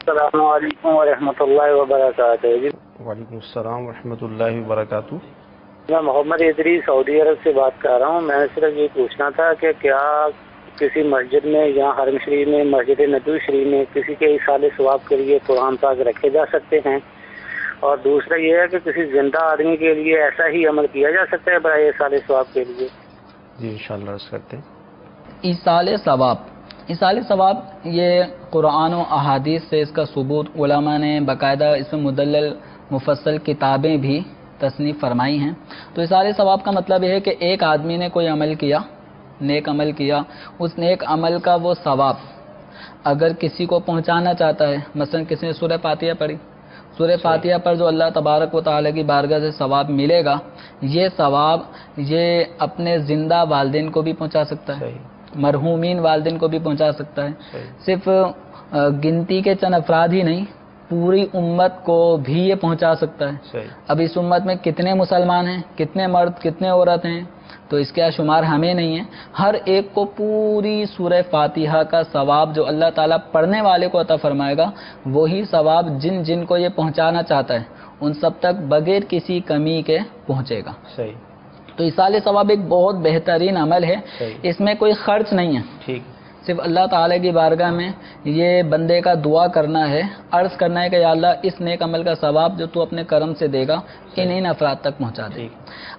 السلام علیکم ورحمۃ اللہ وبرکاتہ جی۔ وعلیکم السلام ورحمۃ اللہ وبرکاتہ۔ میں محمد ادریس سعودی عرب سے بات کر رہا ہوں۔ میں صرف یہ پوچھنا تھا کہ کیا کسی مسجد میں یا حرم شریف میں، مسجد نبوی شریف میں کسی کے ایصال ثواب کے لیے قرآن پاک رکھے جا سکتے ہیں؟ اور دوسرا یہ ہے کہ کسی زندہ آدمی کے لیے ایسا ہی عمل کیا جا سکتا ہے برائے ایصال ثواب کے لیے؟ جی انشاءاللہ عرض کرتے ہیں۔ ایصال ثواب یہ قرآن و احادیث سے اس کا ثبوت، علماء نے باقاعدہ اس میں مدلل مفصل کتابیں بھی تصنیف فرمائی ہیں۔ تو ایصال ثواب کا مطلب یہ ہے کہ ایک آدمی نے کوئی عمل کیا، نیک عمل کیا، اس نیک عمل کا وہ ثواب اگر کسی کو پہنچانا چاہتا ہے، مثلا کسی نے سورہ فاتحہ پڑھی، سورہ فاتحہ پر جو اللہ تبارک و تعالیٰ کی بارگاہ سے ثواب ملے گا، یہ ثواب یہ اپنے زندہ والدین کو بھی پہنچا سکتا ہے، مرحومین والدین کو بھی پہنچا سکتا ہے، صرف گنتی کے چند افراد ہی نہیں، پوری امت کو بھی یہ پہنچا سکتا ہے۔ اب اس امت میں کتنے مسلمان ہیں، کتنے مرد، کتنے عورت ہیں، تو اس کا شمار ہمیں نہیں ہے، ہر ایک کو پوری سورہ فاتحہ کا ثواب جو اللہ تعالیٰ پڑھنے والے کو عطا فرمائے گا، وہی ثواب جن جن کو یہ پہنچانا چاہتا ہے ان سب تک بغیر کسی کمی کے پہنچے گا۔ تو ایصال ثواب ایک بہت بہترین عمل ہے، اس میں کوئی خرچ نہیں ہے، صرف اللہ تعالیٰ کی بارگاہ میں یہ بندے کا دعا کرنا ہے، عرض کرنا ہے کہ یا اللہ اس نیک عمل کا ثواب جو تو اپنے کرم سے دے گا ان افراد تک پہنچا دے۔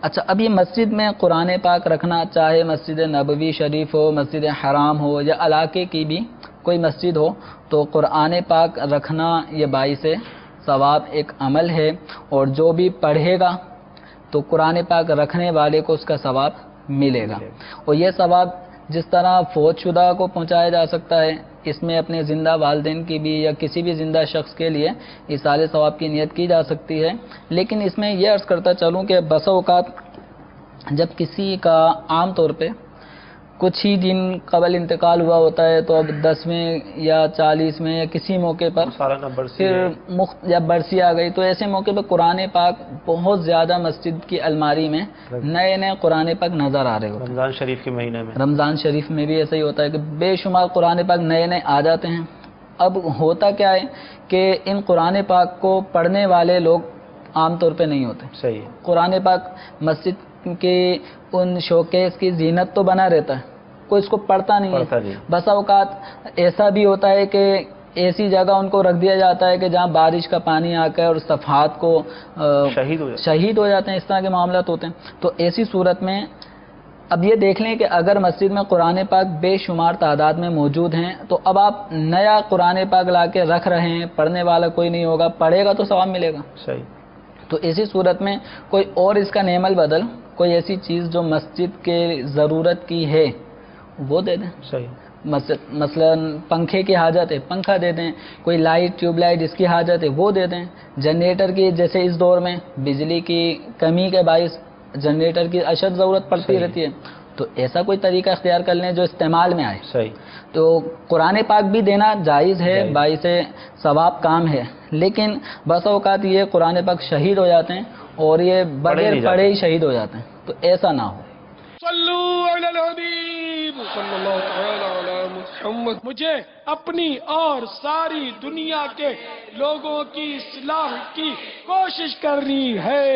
اچھا، اب یہ مسجد میں قرآن پاک رکھنا، چاہے مسجد نبوی شریف ہو، مسجد حرام ہو یا علاقے کی بھی کوئی مسجد ہو، تو قرآن پاک رکھنا یہ باعث ثواب ایک عمل ہے، اور جو بھی پڑھے گا تو قرآن پاک رکھنے والے کو اس کا ثواب ملے گا، اور یہ ثواب جس طرح فوت شدہ کو پہنچایا جا سکتا ہے، اس میں اپنے زندہ والدین کی بھی یا کسی بھی زندہ شخص کے لیے ایصال ثواب کی نیت کی جا سکتی ہے۔ لیکن اس میں یہ عرض کرتا چلوں کہ بسا اوقات جب کسی کا عام طور پہ کچھ ہی دن قبل انتقال ہوا ہوتا ہے، تو اب 10ویں یا 40ویں یا کسی موقع پر پھر یا برسی آ گئی، تو ایسے موقع پہ قرآن پاک بہت زیادہ مسجد کی الماری میں نئے نئے قرآن پاک نظر آ رہے ہوتے ہیں۔ رمضان شریف کے مہینے میں، رمضان شریف میں بھی ایسا ہی ہوتا ہے کہ بے شمار قرآن پاک نئے نئے آ جاتے ہیں۔ اب ہوتا کیا ہے کہ ان قرآن پاک کو پڑھنے والے لوگ عام طور پہ نہیں ہوتے۔ قرآن پاک مسجد کے ان شوکیس کی زینت تو بنا رہتا ہے، کوئی اس کو پڑھتا نہیں ہے۔ بسا اوقات ایسا بھی ہوتا ہے کہ ایسی جگہ ان کو رکھ دیا جاتا ہے کہ جہاں بارش کا پانی آ کر اور صفحات کو شہید ہو جاتے ہیں، اس طرح کے معاملات ہوتے ہیں۔ تو ایسی صورت میں اب یہ دیکھ لیں کہ اگر مسجد میں قرآن پاک بے شمار تعداد میں موجود ہیں، تو اب آپ نیا قرآن پاک لا کے رکھ رہے ہیں، پڑھنے والا کوئی نہیں ہوگا، پڑھے گا تو ثواب ملے گا۔ تو ایسی صورت میں کوئی اور اس کا نعم البدل، کوئی ایسی چیز جو مسجد کے ضرورت کی ہے وہ دے دیں۔ مثلا پنکھے کی حاجت ہے، پنکھا دے دیں، کوئی لائٹ ٹیوب لائٹ اس کی حاجت ہے وہ دے دیں، جنریٹر کی جیسے اس دور میں بجلی کی کمی کے باعث جنریٹر کی اشد ضرورت پڑتی رہتی ہے، تو ایسا کوئی طریقہ اختیار کر لیں جو استعمال میں آئے۔ تو قرآن پاک بھی دینا جائز ہے، باعث ثواب کام ہے، لیکن بس اوقات یہ قرآن پاک شہید ہو جاتے ہیں اور یہ بغیر پڑھے ہی شہید ہو جاتے ہیں، تو ایسا نہ ہو۔ صلو علی الحبیب صلی اللہ تعالی علی محمد۔ مجھے اپنی اور ساری دنیا کے لوگوں کی اصلاح کی کوشش کرنی ہے۔